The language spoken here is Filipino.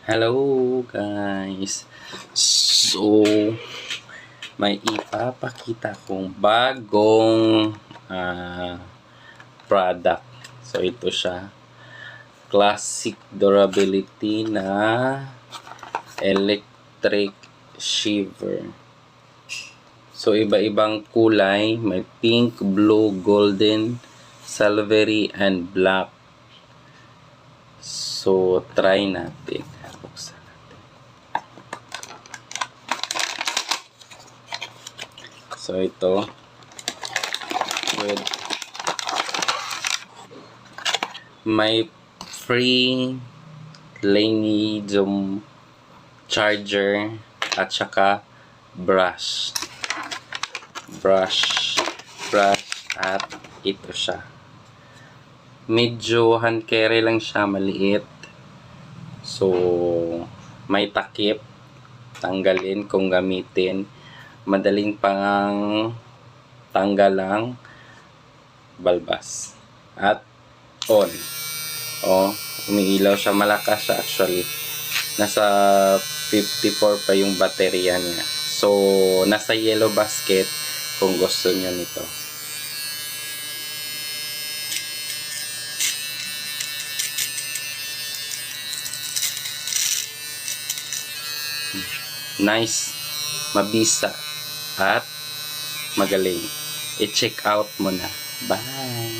Hello guys! So, may ipapakita kong bagong product. So, ito siya. Classic durability na electric shaver. So, iba-ibang kulay. May pink, blue, golden, silvery, and black. So, try natin. Buksan natin. So, ito. May free Lineage charger at saka brush at ito siya. Medyo hand carry lang siya, maliit. So, may takip. Tanggalin kung gamitin. Madaling pang tanggal lang. Balbas. At on. Umiilaw siya. Malakas siya actually. Nasa 54 pa yung baterya niya. So, nasa yellow basket kung gusto niyo nito. Nice, mabisa, at magaling. I-check out mo na. Bye!